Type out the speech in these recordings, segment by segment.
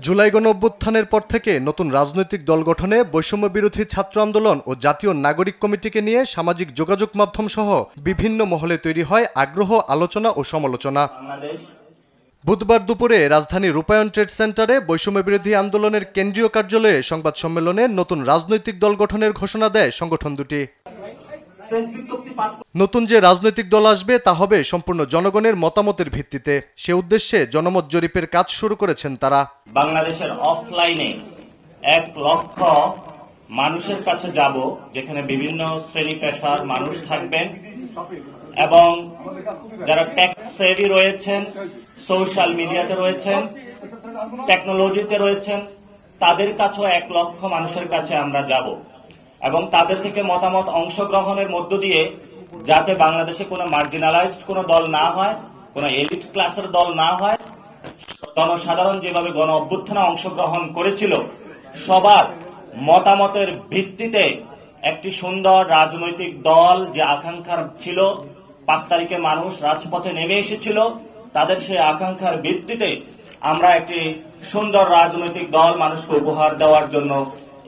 জুলাই গণঅভ্যুত্থানের পর থেকে নতুন রাজনৈতিক দল গঠনে বৈষম্য বিরোধী ছাত্র আন্দোলন ও জাতীয় নাগরিক কমিটিকে নিয়ে সামাজিক যোগাযোগ মাধ্যম সহ বিভিন্ন মহলে তৈরি হয় আগ্রহ, আলোচনা ও সমালোচনা। বুধবার দুপুরে রাজধানীর রূপায়ণ ট্রেড সেন্টারে বৈষম্য বিরোধী আন্দোলনের কেন্দ্রীয় কার্যালয়ে সংবাদ সম্মেলনে নতুন রাজনৈতিক দল গঠনের ঘোষণা দেয় সংগঠন দুটি। নতুন যে রাজনৈতিক দল আসবে তা হবে সম্পূর্ণ জনগণের মতামতের ভিত্তিতে। সে উদ্দেশ্যে জনমত জরিপের কাজ শুরু করেছেন তারা। বাংলাদেশের অফলাইনে 1 লক্ষ মানুষের কাছে যাব, যেখানে বিভিন্ন শ্রেণী পেশার মানুষ থাকবেন এবং যারা টেক সেভি রয়েছেন, সোশ্যাল মিডিয়াতে রয়েছেন, টেকনোলজিতে রয়েছেন, তাদের কাছেও 1 লক্ষ মানুষের কাছে আমরা যাব এবং তাদের থেকে মতামত অংশগ্রহণের মধ্য দিয়ে যাতে বাংলাদেশে কোনো মার্জিনালাইজড কোনো দল না হয়, কোনো এলিট ক্লাসের দল না হয়, জনসাধারণ যেভাবে গণ অভ্যুত্থানে অংশগ্রহণ করেছিল সবার মতামতের ভিত্তিতে একটি সুন্দর রাজনৈতিক দল যে আকাঙ্ক্ষার ছিল, 5 তারিখে মানুষ রাজপথে নেমে এসেছিল, তাদের সেই আকাঙ্ক্ষার ভিত্তিতে আমরা একটি সুন্দর রাজনৈতিক দল মানুষকে উপহার দেওয়ার জন্য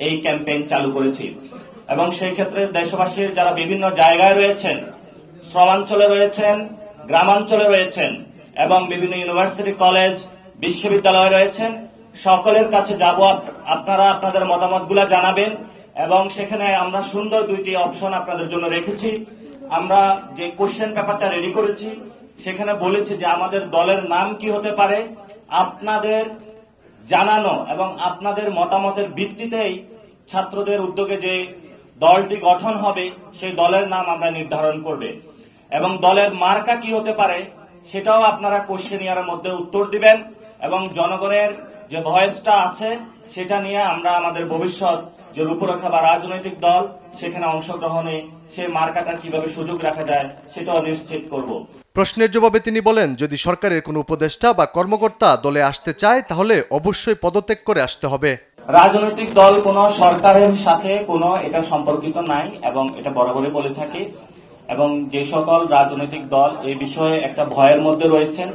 এই ক্যাম্পেইন চালু করেছি। এবং সেই ক্ষেত্রে দেশবাসীর যারা বিভিন্ন জায়গায় রয়েছেন, শ্রমাঞ্চলে রয়েছেন, গ্রামাঞ্চলে রয়েছেন এবং বিভিন্ন ইউনিভার্সিটি, কলেজ, বিশ্ববিদ্যালয়ে রয়েছেন, সকলের কাছে যাব। আপনারা আপনাদের মতামতগুলো জানাবেন এবং সেখানে আমরা সুন্দর 2টি অপশন আপনাদের জন্য রেখেছি। আমরা যে কোশ্চেন পেপারটা রেডি করেছি সেখানে বলেছি যে আমাদের দলের নাম কি হতে পারে, আপনাদের জানানো এবং আপনাদের মতামতের ভিত্তিতেই ছাত্রদের উদ্যোগে যে দলটি গঠন হবে সেই দলের নাম আমরা নির্ধারণ করবে এবং দলের মার্কা কি হতে পারে সেটাও আপনারা কোশ্চেনিয়ারের মধ্যে উত্তর দিবেন এবং জনগণের যে ভয়েসটা আছে সেটা নিয়ে আমরা আমাদের ভবিষ্যৎ যে রূপরেখা বা রাজনৈতিক দল সেখানে অংশগ্রহণে সেই মার্কাটা কিভাবে সুযোগ রাখা যায় সেটাও নিশ্চিত করব। প্রশ্নের জবাবে তিনি বলেন, যদি সরকারের কোনো উপদেষ্টা বা কর্মকর্তা দলে আসতে চায় তাহলে অবশ্যই পদত্যাগ করে আসতে হবে। রাজনৈতিক দল কোনো সরকারের সাথে কোনো এটা সম্পর্কিত নাই এবং এটা বরাবরই বলে থাকি এবং যে সকল রাজনৈতিক দল এই বিষয়ে একটা ভয়ের মধ্যে রয়েছেন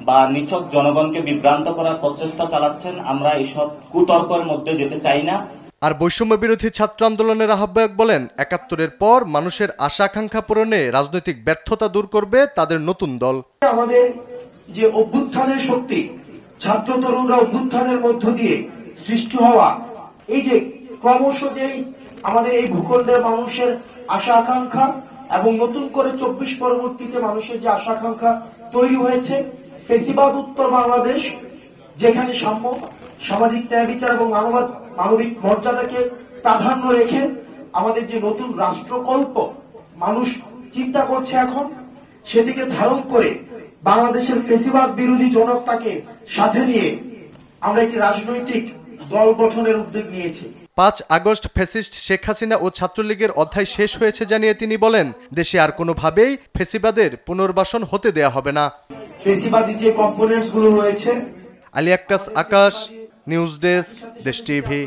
বা নিছক জনগণকে বিভ্রান্ত করার প্রচেষ্টা চালাচ্ছেন, আমরা এইসব কুতর্কের মধ্যে যেতে চাই না। আর বৈষম্য বিরোধী ছাত্র আন্দোলনের আহ্বায়ক বলেন, 71-এর পর মানুষের আশা আকাঙ্ক্ষা পূরণে রাজনৈতিক ব্যর্থতা দূর করবে তাদের নতুন দল। আমাদের যে অভ্যুত্থানের শক্তি, ছাত্র তরুণরা অভ্যুত্থানের মধ্য দিয়ে সৃষ্টি হওয়া, এই যে ক্রমশ যেই আমাদের এই ভূখণ্ডের মানুষের আশা আকাঙ্ক্ষা এবং নতুন করে 24 পরবর্তীতে মানুষের যে আশা আকাঙ্ক্ষা তৈরি হয়েছে, ফেসিবাদ উত্তর বাংলাদেশ যেখানে সাম্য, সামাজিক ন্যায় বিচার এবং মানবিক মর্যাদাকে প্রাধান্য রেখে আমাদের যে নতুন রাষ্ট্রকল্প মানুষ চিন্তা করছে এখন, সেটিকে ধারণ করে বাংলাদেশের ফেসিবাদ বিরোধী জনতাকে সাথে নিয়ে আমরা একটি রাজনৈতিক দল গঠনের উদ্যোগ নিয়েছি। 5 আগস্ট ফ্যাসিস্ট শেখ হাসিনা ও ছাত্রলীগের অধ্যায় শেষ হয়েছে জানিয়ে তিনি বলেন, দেশে আর কোনোভাবেই ফেসিবাদের পুনর্বাসন হতে দেয়া হবে না। ফেসিবাদী যে কম্পোনেন্টস গুলো রয়েছে। আলী আক্কাস, আকাশ, নিউজ ডেস্ক, দেশ টিভি।